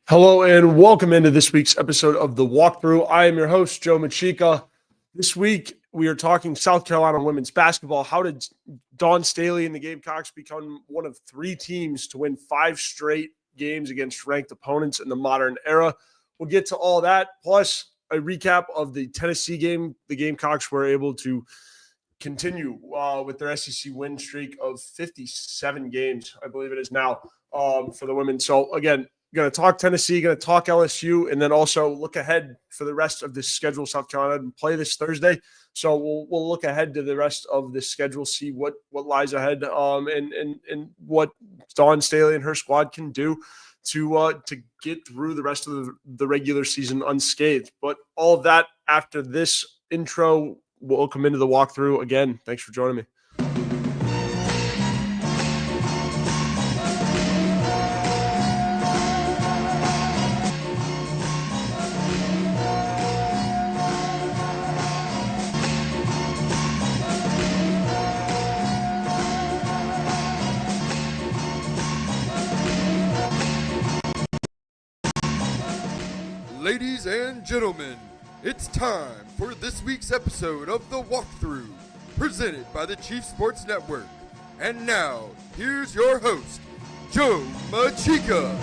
Hello and welcome into this week's episode of The Walkthrough. I am your host, Joe Macheca. This week, we are talking South Carolina women's basketball. How did Dawn Staley and the Gamecocks become one of three teams to win 5 straight games against ranked opponents in the modern era? We'll get to all that, plus a recap of the Tennessee game. The Gamecocks were able to continue with their SEC win streak of 57 games, I believe it is now, for the women. So, again, going to talk Tennessee, going to talk LSU, and then also look ahead for the rest of this schedule. South Carolina and play this Thursday, so we'll look ahead to the rest of the schedule, see what lies ahead, and what Dawn Staley and her squad can do to get through the rest of the regular season unscathed. But all of that after this intro. Welcome into the walkthrough again. Thanks for joining me. Ladies and gentlemen, it's time for this week's episode of The Walkthrough, presented by the Chief Sports Network. And now, here's your host, Joe Macheca.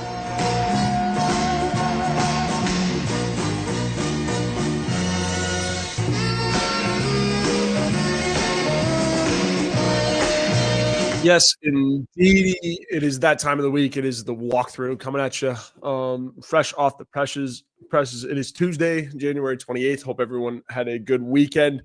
Yes, indeed, it is that time of the week. It is the walkthrough coming at you fresh off the presses. It is Tuesday, January 28th. Hope everyone had a good weekend.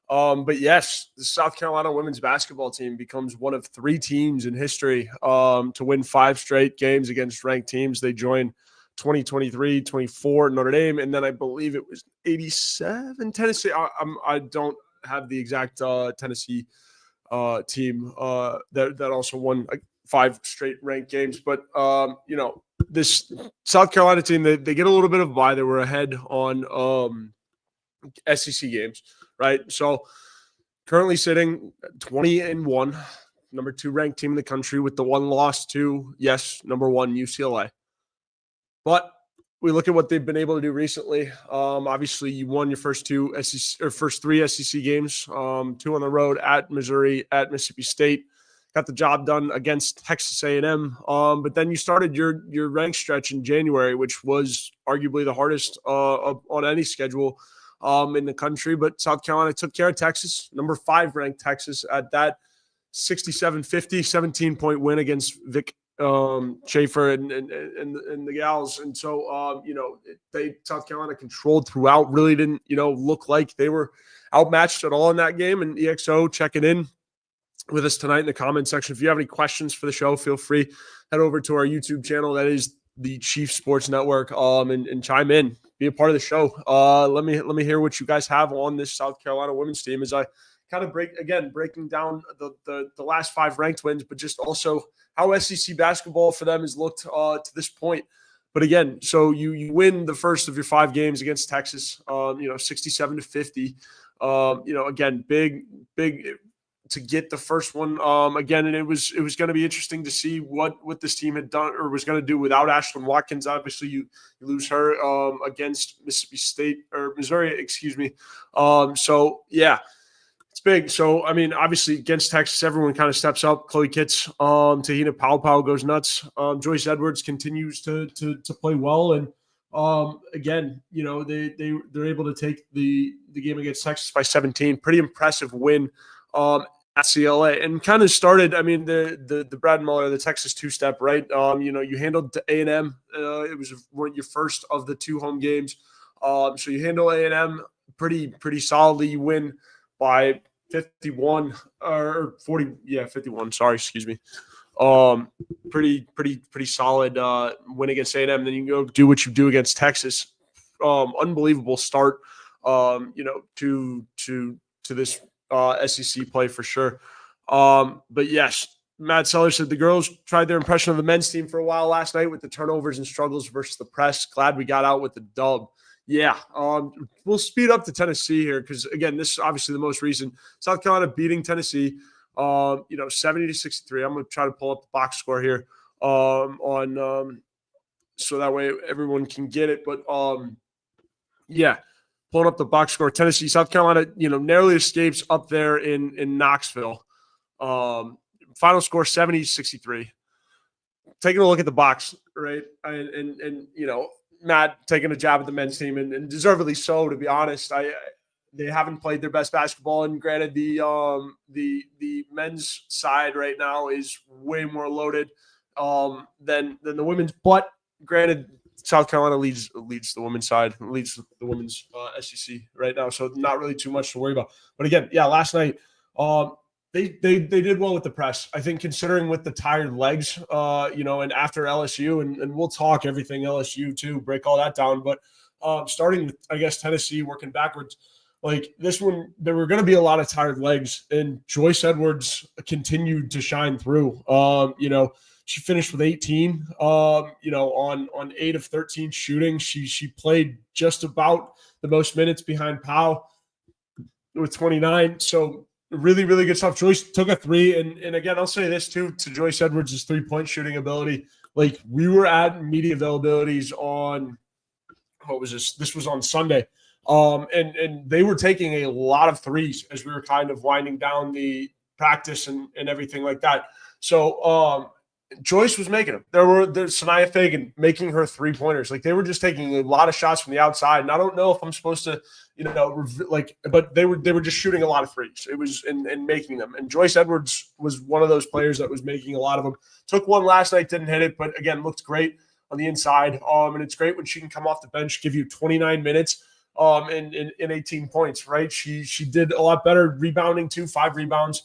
But yes, the South Carolina women's basketball team becomes one of 3 teams in history to win 5 straight games against ranked teams. They joined 2023, 24 Notre Dame, and then I believe it was 87 Tennessee. I don't have the exact Tennessee team that also won 5 straight ranked games. But, this South Carolina team, they get a little bit of a bye. They were ahead on SEC games, right? So currently sitting 20-1, number 2 ranked team in the country with the 1 loss to, yes, number 1 UCLA. But we look at what they've been able to do recently. Obviously, you won your first 3 SEC games, 2 on the road at Missouri, at Mississippi State. Got the job done against Texas A&M. But then you started your ranked stretch in January, which was arguably the hardest on any schedule in the country. But South Carolina took care of Texas, number 5 ranked Texas, at that 67-50, 17-point win against Vic Schaefer and the gals. And so, South Carolina controlled throughout, really didn't, look like they were outmatched at all in that game. And EXO checking in with us tonight in the comment section. If you have any questions for the show, feel free, head over to our YouTube channel. That is the Chief Sports Network, and chime in, be a part of the show. Let me hear what you guys have on this South Carolina women's team as I kind of breaking down the last 5 ranked wins, but just also how SEC basketball for them has looked to this point. But again, so you win the first of your 5 games against Texas, 67-50. Again, big to get the first one again, and it was going to be interesting to see what this team had done or was going to do without Ashlyn Watkins. Obviously, you lose her against Mississippi State or Missouri, excuse me. So yeah. It's big. So, I mean, obviously against Texas, everyone kind of steps up. Chloe Kitts, Tahina Powell goes nuts. Joyce Edwards continues to play well. And again, they're able to take the game against Texas by 17. Pretty impressive win at CLA. And kind of started, I mean, the Brad Muller, the Texas 2-step, right? You handled A&M. It was your first of the 2 home games. So you handle A&M pretty solidly. You win by 51 or 40. Yeah, 51. Sorry, excuse me. Pretty solid win against A&M. Then you go do what you do against Texas. Unbelievable start, to this SEC play for sure. But yes, Matt Sellers said the girls tried their impression of the men's team for a while last night with the turnovers and struggles versus the press. Glad we got out with the dub. Yeah, we'll speed up to Tennessee here because, again, this is obviously the most recent. South Carolina beating Tennessee, 70-63. I'm going to try to pull up the box score here on so that way everyone can get it. But yeah, pulling up the box score, Tennessee, South Carolina, narrowly escapes up there in Knoxville. Final score 70-63. Taking a look at the box, right? And Matt taking a jab at the men's team, and deservedly so, to be honest. They haven't played their best basketball, and granted, the men's side right now is way more loaded than the women's. But granted, South Carolina leads the women's side, leads the women's SEC right now, so not really too much to worry about. But again, yeah, last night, they did well with the press. I think considering with the tired legs, and after LSU, and we'll talk everything LSU too, break all that down. But starting with, I guess, Tennessee, working backwards, like this one, there were going to be a lot of tired legs, and Joyce Edwards continued to shine through. She finished with 18, on 8 of 13 shooting. She played just about the most minutes behind Powell with 29. So really, really good stuff. Joyce took a 3. And again, I'll say this too, to Joyce Edwards' 3-point shooting ability. Like, we were at media availabilities on, what was this? This was on Sunday. And they were taking a lot of threes as we were kind of winding down the practice and everything like that. So, Joyce was making them. There's Sanaya Fagan making her 3-pointers. Like, they were just taking a lot of shots from the outside. And I don't know if I'm supposed to, but they were just shooting a lot of threes. It was and making them. And Joyce Edwards was one of those players that was making a lot of them. Took one last night, didn't hit it, but again, looked great on the inside. And it's great when she can come off the bench, give you 29 minutes, in 18 points, right? She did a lot better rebounding too, 5 rebounds.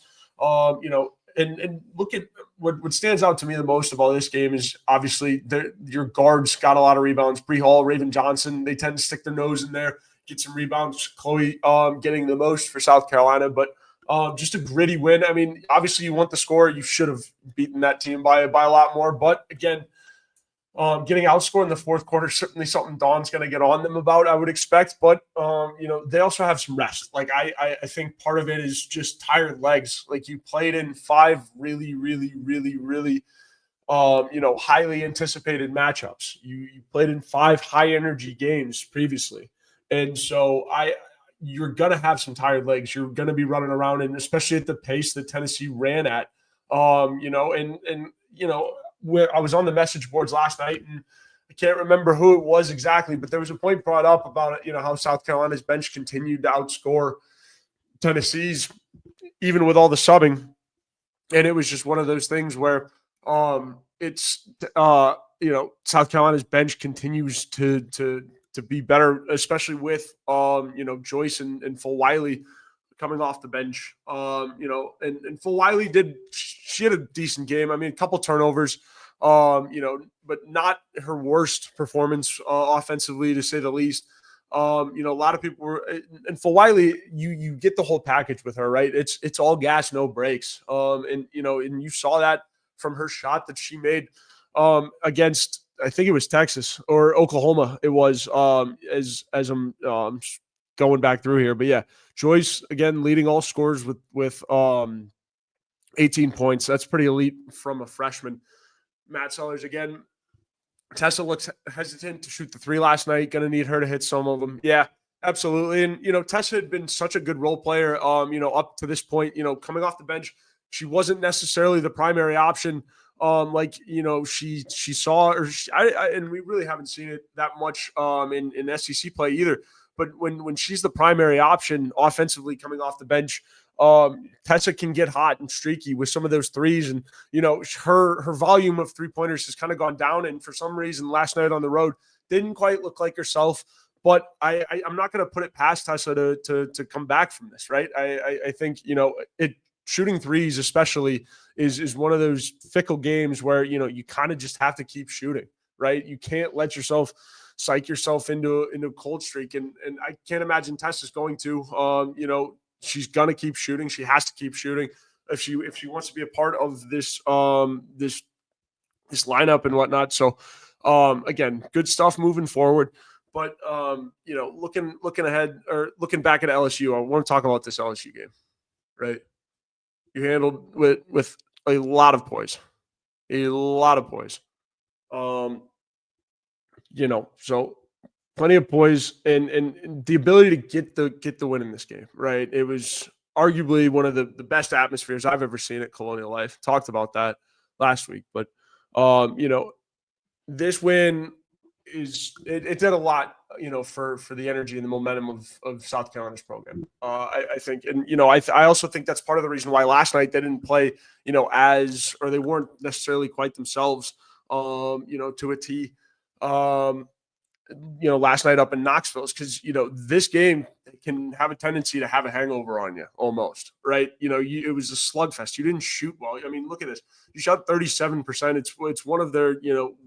And look at what stands out to me the most of all this game is obviously your guards got a lot of rebounds. Bree Hall, Raven Johnson, they tend to stick their nose in there, get some rebounds. Chloe getting the most for South Carolina, but just a gritty win. I mean, obviously you want the score. You should have beaten that team by a lot more. But again, getting outscored in the fourth quarter, certainly something Dawn's going to get on them about, I would expect. But, they also have some rest. Like, I think part of it is just tired legs. Like, you played in 5 really, really, really, really, highly anticipated matchups. You played in 5 high-energy games previously. And so you're going to have some tired legs. You're going to be running around, and especially at the pace that Tennessee ran at, where I was on the message boards last night, and I can't remember who it was exactly, but there was a point brought up about how South Carolina's bench continued to outscore Tennessee's, even with all the subbing. And it was just one of those things where South Carolina's bench continues to be better, especially with Joyce and Full Wiley coming off the bench. And Full Wiley she had a decent game. I mean, a couple turnovers, but not her worst performance offensively, to say the least. A lot of people were, and Full Wiley, you get the whole package with her, right? It's all gas, no brakes. And you saw that from her shot that she made against, I think it was Texas or Oklahoma. It was as I'm going back through here, but yeah, Joyce again leading all scorers with 18 points. That's pretty elite from a freshman. Matt Sellers again. Tessa looks hesitant to shoot the 3 last night. Going to need her to hit some of them. Yeah, absolutely. And Tessa had been such a good role player. Up to this point, coming off the bench, she wasn't necessarily the primary option. She saw, and we really haven't seen it that much in SEC play either. But when she's the primary option offensively coming off the bench, Tessa can get hot and streaky with some of those threes. And, her volume of 3-pointers has kind of gone down. And for some reason, last night on the road, didn't quite look like herself. But I'm not going to put it past Tessa to come back from this, right? I think, shooting threes especially is one of those fickle games where, you kind of just have to keep shooting, right? You can't let yourself psych yourself into a cold streak. And I can't imagine Tessa's going to, she's going to keep shooting. She has to keep shooting if she wants to be a part of this lineup and whatnot. So again, good stuff moving forward. But looking ahead or looking back at LSU, I want to talk about this LSU game, right? You handled with a lot of poise. So plenty of poise and the ability to get the win in this game, right? It was arguably one of the best atmospheres I've ever seen at Colonial Life. Talked about that last week, but this win it did a lot, for the energy and the momentum of South Carolina's program. I think, and I also think that's part of the reason why last night they didn't play, or they weren't necessarily quite themselves, to a T. Last night up in Knoxville is because, this game can have a tendency to have a hangover on you almost, right? It was a slugfest. You didn't shoot well. I mean, look at this. You shot 37%. It's one of their,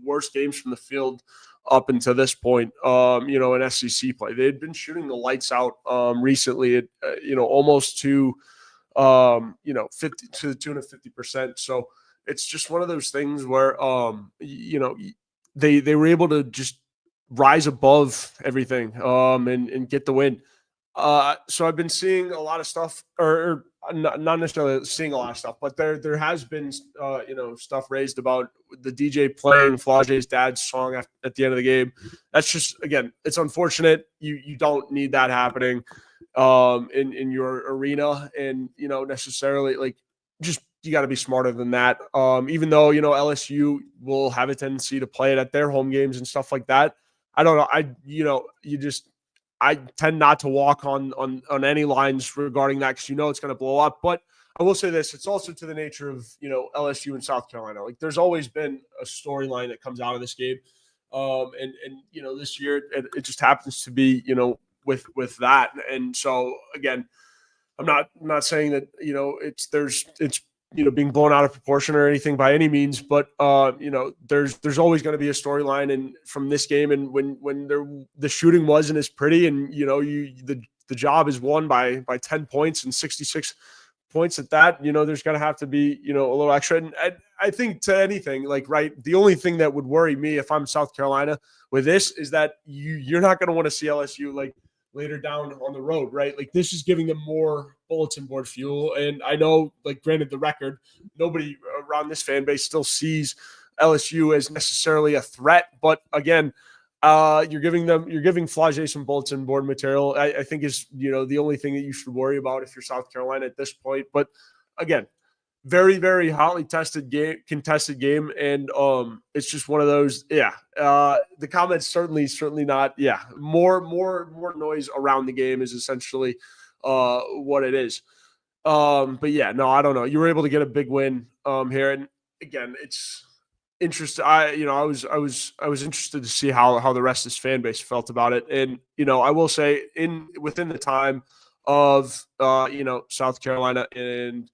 worst games from the field up until this point, in SEC play. They had been shooting the lights out recently at, almost to, 50 to the tune of 50%. So it's just one of those things where, they were able to just rise above everything and get the win. So I've been seeing a lot of stuff, or not necessarily seeing a lot of stuff, but there has been stuff raised about the DJ playing Flage's dad's song at the end of the game. That's just, again, it's unfortunate. You don't need that happening in your arena, and necessarily, like, just you got to be smarter than that. Even though LSU will have a tendency to play it at their home games and stuff like that. I don't know. I tend not to walk on any lines regarding that because it's going to blow up. But I will say this: it's also to the nature of LSU and South Carolina. Like, there's always been a storyline that comes out of this game, and this year it just happens to be with that. And so again, I'm not saying that it's being blown out of proportion or anything by any means, but there's always going to be a storyline and from this game. And when the shooting wasn't as pretty, and the job is won by 10 points and 66 points at that, there's going to have to be a little extra. And I think to anything, like, right, the only thing that would worry me if I'm South Carolina with this is that you're not going to want to see LSU like later down on the road, right? Like, this is giving them more bulletin board fuel. And I know, like, granted, the record, nobody around this fan base still sees LSU as necessarily a threat. But again, you're giving Flage some bulletin board material. I think is, the only thing that you should worry about if you're South Carolina at this point. But again, very, very hotly contested game. And it's just one of those, the comments certainly not, more noise around the game is essentially what it is. But yeah, no, I don't know. You were able to get a big win here. And again, it's interesting. I was interested to see how the rest of this fan base felt about it. And, I will say within the time of, South Carolina and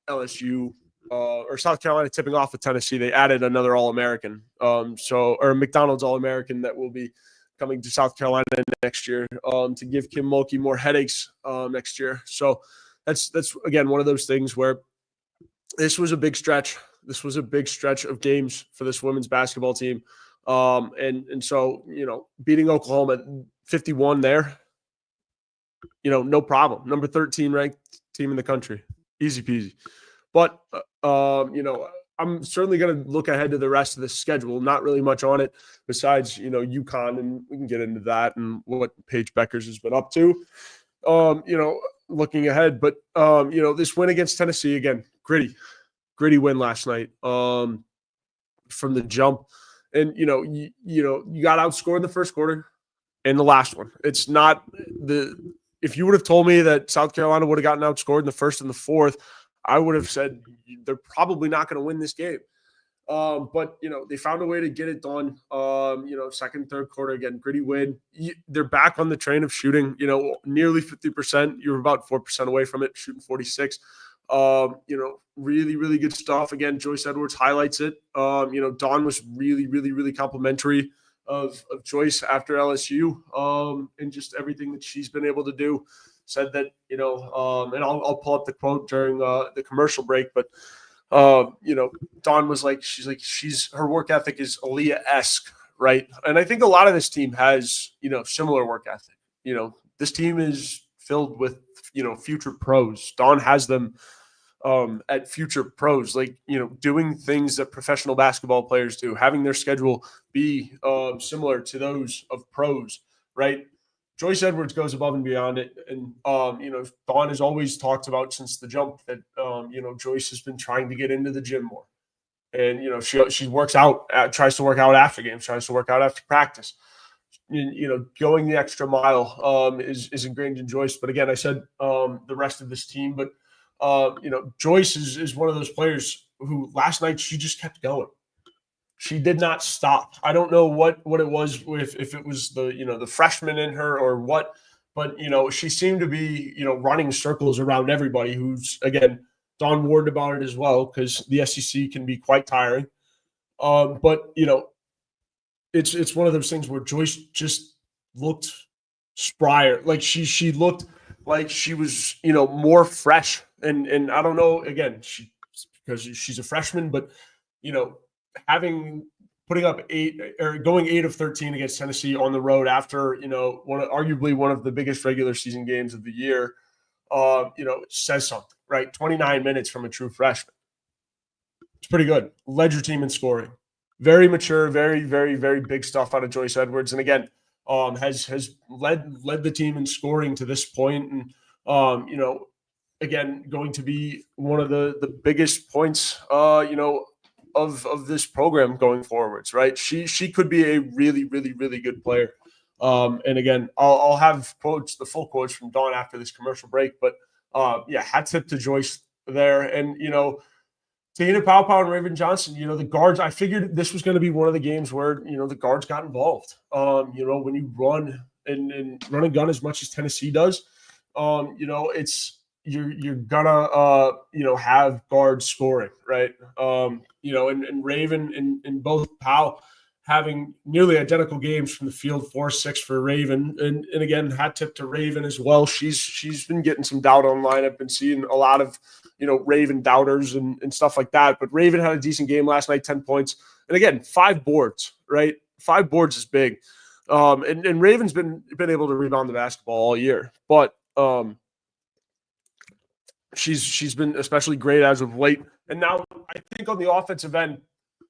LSU or South Carolina tipping off with Tennessee, they added another All-American. Or McDonald's All-American that will be coming to South Carolina next year to give Kim Mulkey more headaches next year. So that's again one of those things where this was a big stretch. This was a big stretch of games for this women's basketball team. And so, beating Oklahoma at 51 there, no problem. Number 13 ranked team in the country. Easy peasy. But, I'm certainly going to look ahead to the rest of the schedule. Not really much on it besides, UConn, and we can get into that and what Paige Beckers has been up to, looking ahead. But, this win against Tennessee, again, gritty win last night from the jump. And, you got outscored in the first quarter and the last one. It's not if you would have told me that South Carolina would have gotten outscored in the first and the fourth, I would have said they're probably not going to win this game. But, they found a way to get it done. Second, third quarter, again, gritty win. They're back on the train of shooting, nearly 50%. You're about 4% away from it, shooting 46. Really, really good stuff. Again, Joyce Edwards highlights it. Dawn was really, really, really complimentary of Joyce after LSU and just everything that she's been able to do. Said that, and I'll pull up the quote during the commercial break, but Dawn was like, her work ethic is Aaliyah-esque, right? And I think a lot of this team has, similar work ethic. This team is filled with, future pros. Dawn has them at future pros, like, doing things that professional basketball players do, having their schedule be similar to those of pros, right? Joyce Edwards goes above and beyond it. And, Dawn has always talked about since the jump that, Joyce has been trying to get into the gym more. And, she works out, tries to work out after games, tries to work out after practice. Going the extra mile is ingrained in Joyce. But again, I said the rest of this team, but Joyce is one of those players who last night she just kept going. She did not stop. I don't know what it was, if it was the freshman in her or what, but she seemed to be running circles around everybody. Who's, again, Dawn warned about it as well, because the SEC can be quite tiring. But it's one of those things where Joyce just looked sprier. Like she looked like she was more fresh. And I don't know, again, because she's a freshman, but putting up 8 or going 8 of 13 against Tennessee on the road after arguably one of the biggest regular season games of the year, says something, right? 29 minutes from a true freshman. It's pretty good. Led your team in scoring. Very mature, very, very, very big stuff out of Joyce Edwards. And again, has led the team in scoring to this point. And again, going to be one of the biggest points, of this program going forwards, right? She could be a really, really, really good player. And again, I'll have the full quotes from Dawn after this commercial break. But hat tip to Joyce there. And Tahina Paopao and Raven Johnson, the guards. I figured this was going to be one of the games where the guards got involved. When you run and run and gun as much as Tennessee does, it's you're gonna have guards scoring, right? And Raven and both Powell having nearly identical games from the field, 4-6 for Raven, and again, hat tip to Raven as well. She's been getting some doubt online. I've been seeing a lot of Raven doubters and stuff like that. But Raven had a decent game last night, 10 points, and again, 5 boards, right? 5 boards is big. And Raven's been able to rebound the basketball all year, but she's been especially great as of late. And now I think on the offensive end,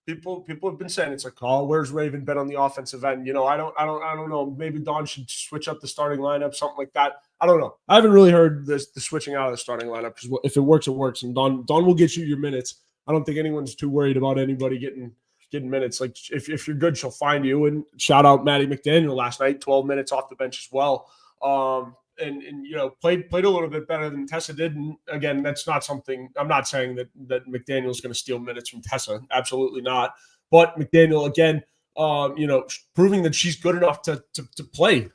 people have been saying it's like, oh, where's Raven been on the offensive end? I don't know. Maybe Dawn should switch up the starting lineup, something like that. I don't know. I haven't really heard the switching out of the starting lineup, because if it works, it works. And Dawn will get you your minutes. I don't think anyone's too worried about anybody getting minutes. Like if you're good, she'll find you. And shout out Maddie McDaniel last night, 12 minutes off the bench as well. And played a little bit better than Tessa did. And again, that's not something I'm not saying that McDaniel is going to steal minutes from Tessa. Absolutely not. But McDaniel, again, proving that she's good enough to play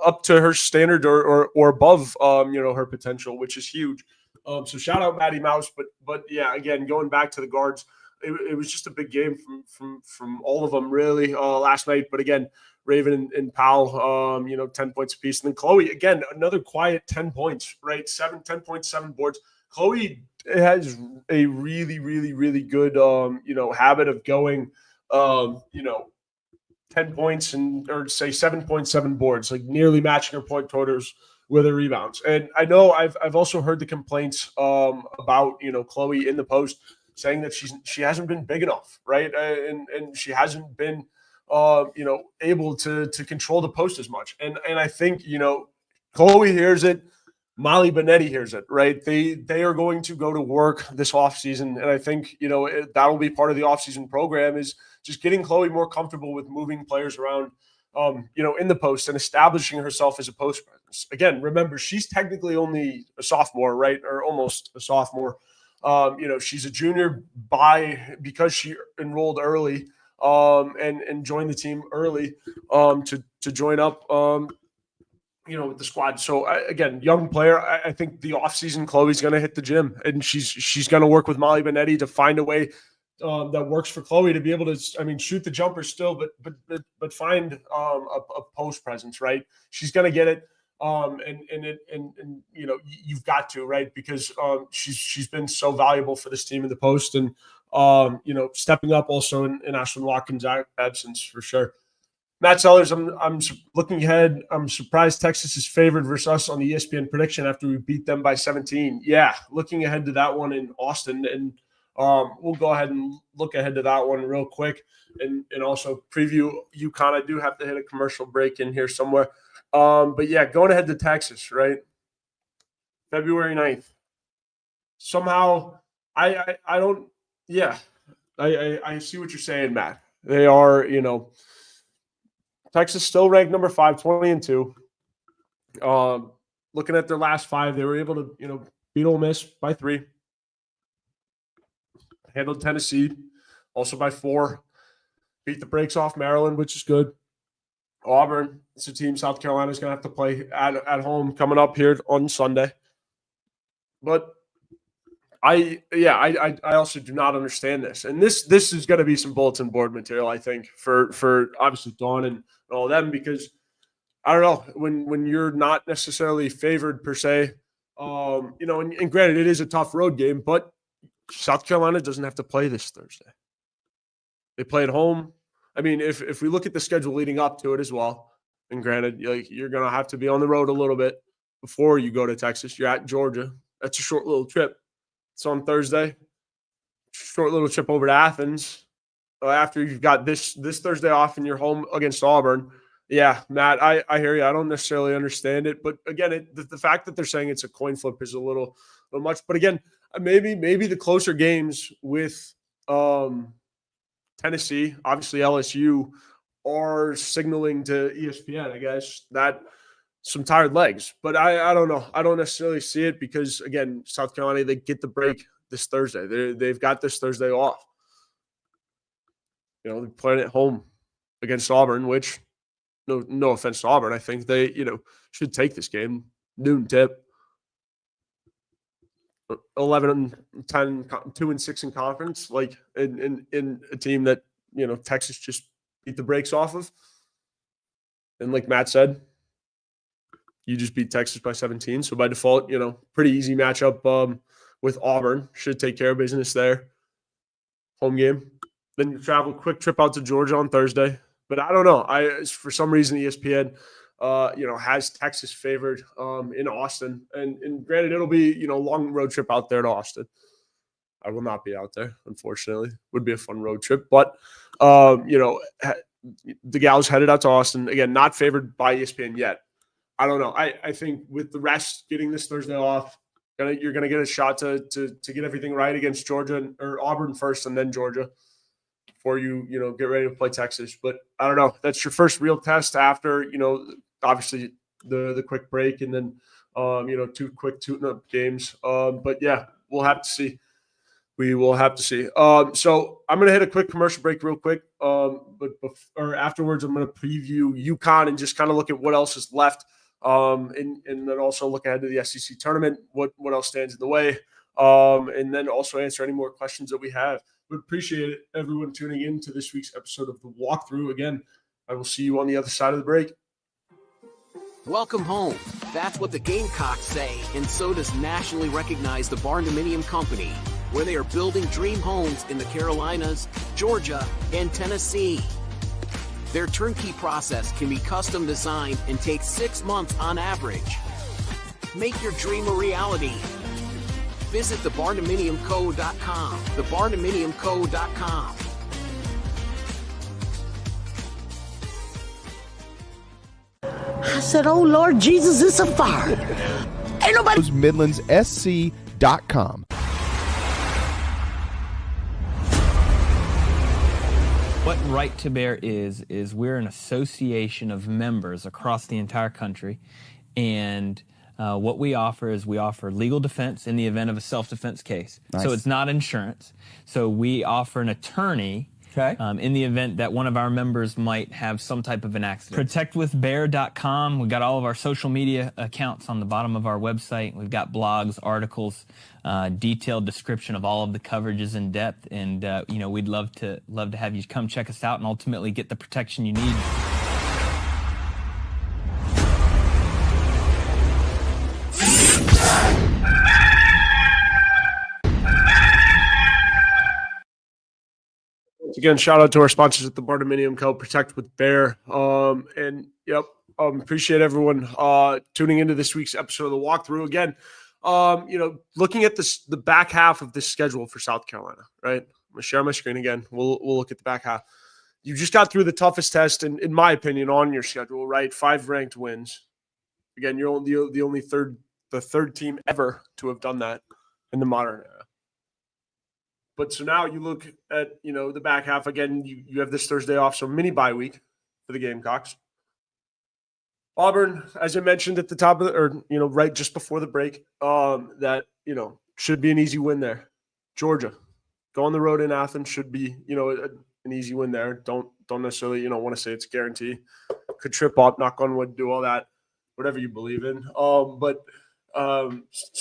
up to her standard or above, her potential, which is huge. So shout out Maddie Mouse. But yeah, again, going back to the guards, it was just a big game from all of them really last night. But again, Raven and Powell, 10 points apiece. And then Chloe, again, another quiet 10 points, right? 10.7 boards. Chloe has a really, really, really good, habit of going, 10 points or say 7.7 boards, like nearly matching her point totals with her rebounds. And I know I've also heard the complaints about, Chloe in the post saying that she hasn't been big enough, right? And she hasn't been able to control the post as much. And I think, Chloe hears it. Molly Benetti hears it, right? They are going to go to work this offseason. And I think, that'll be part of the offseason program, is just getting Chloe more comfortable with moving players around, in the post and establishing herself as a post presence. Again, remember, she's technically only a sophomore, right? Or almost a sophomore. She's a junior because she enrolled early. And join the team early to join up, with the squad. So again, young player. I think the offseason, Chloe's going to hit the gym, and she's going to work with Molly Benetti to find a way that works for Chloe to be able to, shoot the jumper still, but find a post presence, right? She's going to get it. And you've got to, right? Because she's been so valuable for this team in the post, and stepping up also in Ashlyn Watkins' absence for sure. Matt Sellers, I'm looking ahead. I'm surprised Texas is favored versus us on the ESPN prediction after we beat them by 17. Yeah, looking ahead to that one in Austin, and we'll go ahead and look ahead to that one real quick, and also preview UConn. I do have to hit a commercial break in here somewhere, but yeah, going ahead to Texas, right? February 9th. Somehow, I don't. Yeah, I see what you're saying, Matt. They are, Texas still ranked number 5, 20-2. Looking at their last 5, they were able to, beat Ole Miss by 3. Handled Tennessee also by 4. Beat the brakes off Maryland, which is good. Auburn, it's a team South Carolina is going to have to play at home coming up here on Sunday. But I also do not understand this. And this is going to be some bulletin board material, I think, for obviously Dawn and all of them, because I don't know, when you're not necessarily favored per se, and granted, it is a tough road game, but South Carolina doesn't have to play this Thursday. They play at home. I mean, if we look at the schedule leading up to it as well, and granted, you're going to have to be on the road a little bit before you go to Texas. You're at Georgia. That's a short little trip. It's on Thursday. Short little trip over to Athens. After you've got this Thursday off and you're home against Auburn. Yeah, Matt, I hear you. I don't necessarily understand it. But again, the fact that they're saying it's a coin flip is a little much. But again, maybe the closer games with Tennessee, obviously LSU, are signaling to ESPN, I guess, that some tired legs. But I don't know. I don't necessarily see it because, again, South Carolina, they get the break this Thursday. They've got this Thursday off. They're playing at home against Auburn, which, no offense to Auburn, I think they, should take this game. Noon tip. 11-10, 2-6 in conference, like in a team that, Texas just beat the brakes off of. And like Matt said, you just beat Texas by 17. So by default, pretty easy matchup with Auburn. Should take care of business there. Home game. Then you travel, quick trip out to Georgia on Thursday. But I don't know. For some reason, ESPN, has Texas favored in Austin. And granted, it'll be, long road trip out there to Austin. I will not be out there, unfortunately. Would be a fun road trip. But, the gals headed out to Austin. Again, not favored by ESPN yet. I don't know. I think with the rest getting this Thursday off, you're going to get a shot to get everything right against Georgia or Auburn first and then Georgia before you get ready to play Texas. But I don't know. That's your first real test after, obviously the quick break and then, 2 quick tune-up games. But, yeah, we'll have to see. We will have to see. So I'm going to hit a quick commercial break real quick. But afterwards, I'm going to preview UConn and just kind of look at what else is left. And then also look ahead to the SEC tournament, what else stands in the way, and then also answer any more questions that we have. Would appreciate it, everyone tuning in to this week's episode of The Walkthrough. Again, I will see you on the other side of the break. Welcome home. That's what the Gamecocks say, and so does nationally recognized the Barndominium Company, where they are building dream homes in the Carolinas, Georgia, and Tennessee. Their turnkey process can be custom designed and takes 6 months on average. Make your dream a reality. Visit thebarndominiumco.com. Thebarndominiumco.com. I said, oh, Lord Jesus, it's a fire. Ain't nobody. MidlandsSC.com. What Right to Bear is we're an association of members across the entire country, and what we offer is we offer legal defense in the event of a self-defense case. Nice. So it's not insurance. So we offer an attorney in the event that one of our members might have some type of an accident. ProtectWithBear.com. We've got all of our social media accounts on the bottom of our website. We've got blogs, articles, detailed description of all of the coverages in depth, and we'd love to have you come check us out and ultimately get the protection you need. Again, shout out to our sponsors at the Barndominium Co. Protect with Bear. Appreciate everyone tuning into this week's episode of the Walkthrough. Again, looking at the back half of this schedule for South Carolina, right? I'm gonna share my screen again. We'll look at the back half. You just got through the toughest test, in my opinion, on your schedule, right? 5 ranked wins. Again, you're the third team ever to have done that in the modern era. But so now you look at, the back half. Again, you have this Thursday off, so mini bye week for the Gamecocks. Auburn, as I mentioned at the top of right just before the break, that, should be an easy win there. Georgia, go on the road in Athens, should be, an easy win there. Don't necessarily, want to say it's a guarantee. Could trip up, knock on wood, do all that, whatever you believe in. So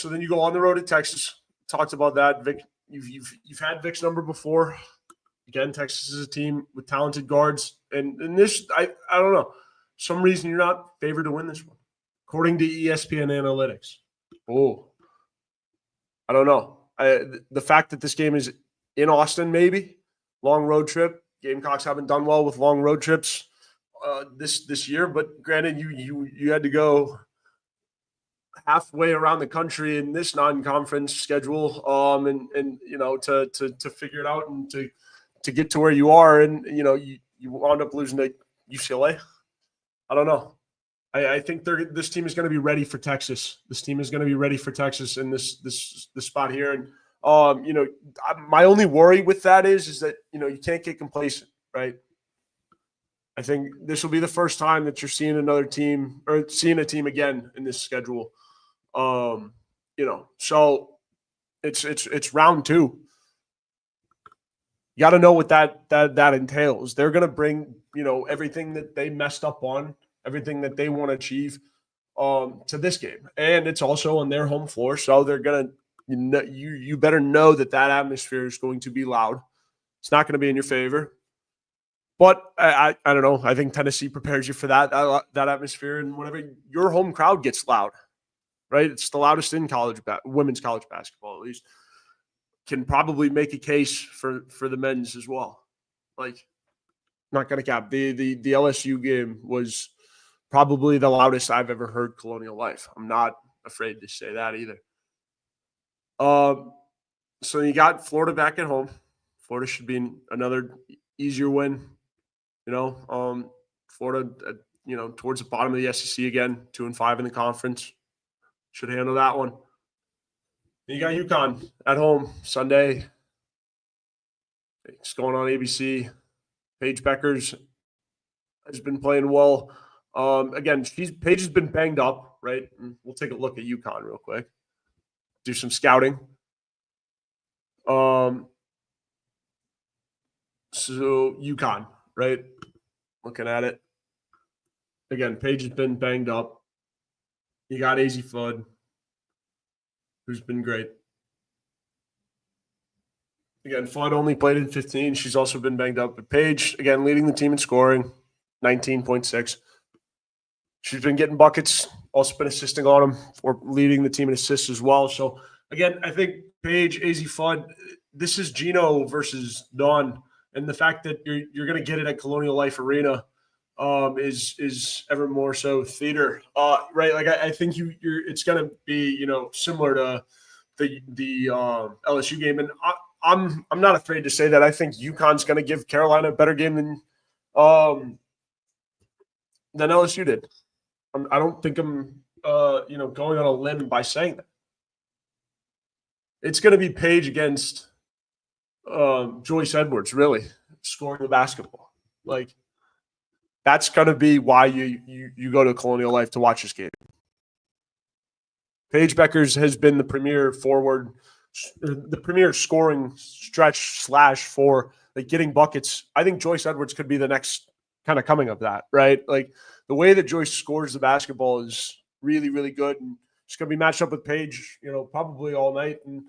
then you go on the road at Texas. Talked about that. Vic, you've had Vic's number before. Again, Texas is a team with talented guards, and this I don't know. Some reason you're not favored to win this one, according to ESPN Analytics. Oh, I don't know. The fact that this game is in Austin, maybe long road trip. Gamecocks haven't done well with long road trips this year, but granted, you had to go halfway around the country in this non-conference schedule, to figure it out and to get to where you are, and you wound up losing to UCLA. I don't know. I think this team is going to be ready for Texas. This team is going to be ready for Texas in this spot here. And my only worry with that is that you can't get complacent, right? I think this will be the first time that you're seeing another team or seeing a team again in this schedule. So it's round 2. You got to know what that entails. They're going to bring, everything that they messed up on, everything that they want to achieve to this game. And it's also on their home floor. So they're going to, you better know that atmosphere is going to be loud. It's not going to be in your favor. But I don't know. I think Tennessee prepares you for that atmosphere. And whenever your home crowd gets loud, right? It's the loudest in women's college basketball, at least. Can probably make a case for the men's as well. Like, not going to cap. The LSU game was probably the loudest I've ever heard Colonial Life. I'm not afraid to say that either. So you got Florida back at home. Florida should be another easier win. Florida, towards the bottom of the SEC again, 2-5 in the conference. Should handle that one. You got UConn at home Sunday. It's going on ABC. Paige Beckers has been playing well. Again, Paige has been banged up, right? We'll take a look at UConn real quick. Do some scouting. So UConn, right? Looking at it. Again, Paige has been banged up. You got AZ Flood, who's been great. Again, Flood only played in 15. She's also been banged up. But Paige, again, leading the team in scoring, 19.6. She's been getting buckets, also been assisting on them, or leading the team in assists as well. So, again, I think Paige, AZ Flood, this is Gino versus Dawn. And the fact that you're going to get it at Colonial Life Arena is ever more so theater, right? Like I think it's going to be similar to the LSU game, and I'm not afraid to say that I think UConn's going to give Carolina a better game than LSU did. I don't think I'm going on a limb by saying that. It's going to be Paige against Joyce Edwards, really scoring the basketball. Like, that's going to be why you go to Colonial Life to watch this game. Paige Beckers has been the premier forward, the premier scoring stretch / for like getting buckets. I think Joyce Edwards could be the next kind of coming of that, right? Like the way that Joyce scores the basketball is really, really good, and it's going to be matched up with Paige, probably all night. And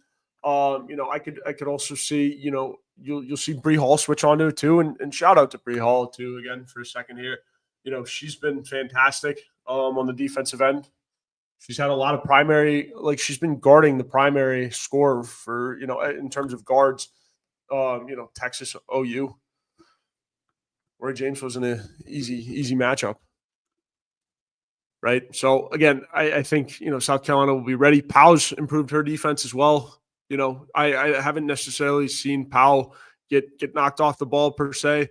I could also see, you'll see Bree Hall switch onto it too, and shout out to Bree Hall too again for a second here. She's been fantastic on the defensive end. She's had a lot of primary, like she's been guarding the primary scorer for, in terms of guards, Texas OU. where James was in an easy matchup. Right. So again, I think, South Carolina will be ready. Powell's improved her defense as well. I haven't necessarily seen Powell get knocked off the ball per se,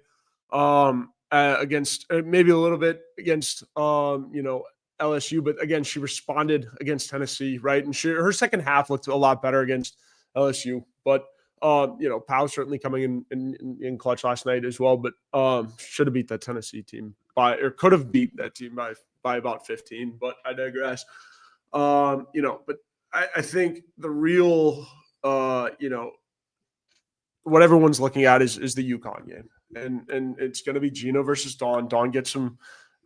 against maybe a little bit against, LSU, but again, she responded against Tennessee. Right. And her second half looked a lot better against LSU, but Powell certainly coming in clutch last night as well, but should have beat that Tennessee team could have beat that team by about 15, but I digress. But I think the real, what everyone's looking at is the UConn game, and it's going to be Gino versus Dawn. Dawn gets some,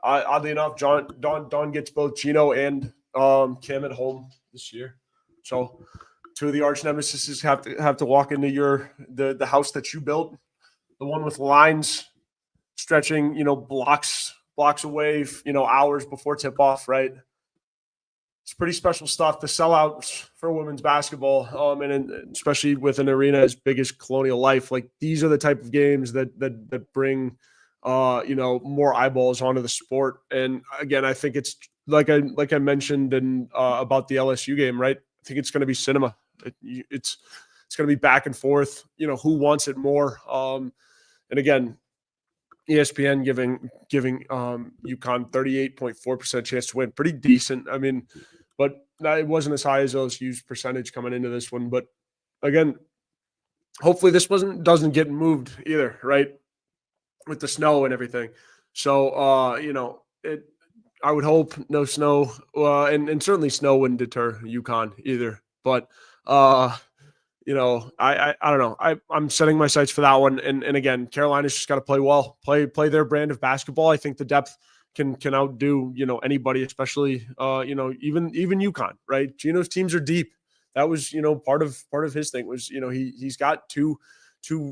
oddly enough, Dawn gets both Gino and Cam at home this year, so two of the arch nemesis have to walk into the house that you built, the one with lines stretching, blocks away, hours before tip off, right? It's pretty special stuff. The sellouts for women's basketball, and especially with an arena as big as Colonial Life, like these are the type of games that bring, more eyeballs onto the sport. And again, I think it's like I mentioned about the LSU game, right? I think it's going to be cinema. It's going to be back and forth. Who wants it more? And again, ESPN giving UConn 38.4% chance to win. Pretty decent. I mean, but it wasn't as high as LSU's percentage coming into this one. But again, hopefully this doesn't get moved either, right? With the snow and everything. So I would hope no snow, and certainly snow wouldn't deter UConn either. But I don't know. I'm setting my sights for that one. And again, Carolina's just got to play well, play their brand of basketball. I think the depth can outdo, anybody, especially, even UConn, right? Gino's teams are deep. That was, part of his thing was, he's got two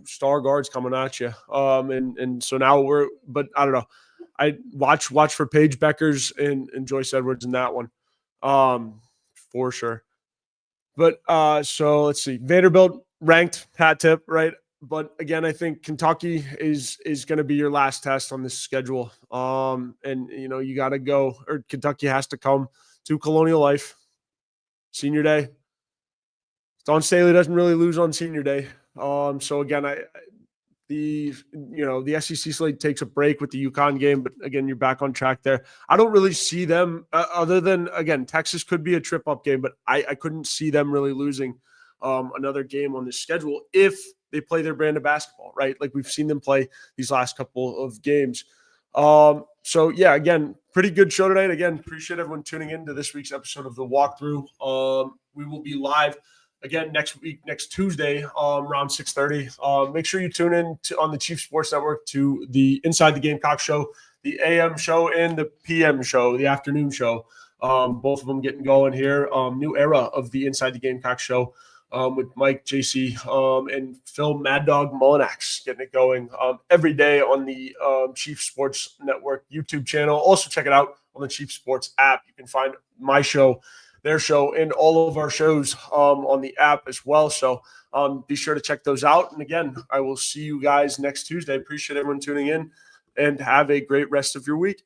star guards coming at you. And so now but I don't know. I watch for Paige Beckers and Joyce Edwards in that one. For sure. But so let's see. Vanderbilt ranked, hat tip, right? But again, I think Kentucky is going to be your last test on this schedule. And you got to go, or Kentucky has to come to Colonial Life, senior day. Dawn Staley doesn't really lose on senior day. So again, the SEC slate takes a break with the UConn game, but again, you're back on track there. I don't really see them other than, again, Texas could be a trip up game, but I couldn't see them really losing another game on this schedule if they play their brand of basketball, right? Like we've seen them play these last couple of games. So yeah, again, pretty good show tonight. Again, appreciate everyone tuning in to this week's episode of the Walkthrough. We will be live again next Tuesday, around 6:30. Make sure you tune in on the Chief Sports Network to the Inside the Gamecock show, the AM show and the PM show, the afternoon show. Both of them getting going here. New era of the Inside the Gamecock show with Mike, JC, and Phil Mad Dog Mullinax getting it going every day on the Chief Sports Network YouTube channel. Also check it out on the Chief Sports app. You can find my show, their show, and all of our shows on the app as well. So be sure to check those out. And again, I will see you guys next Tuesday. Appreciate everyone tuning in and have a great rest of your week.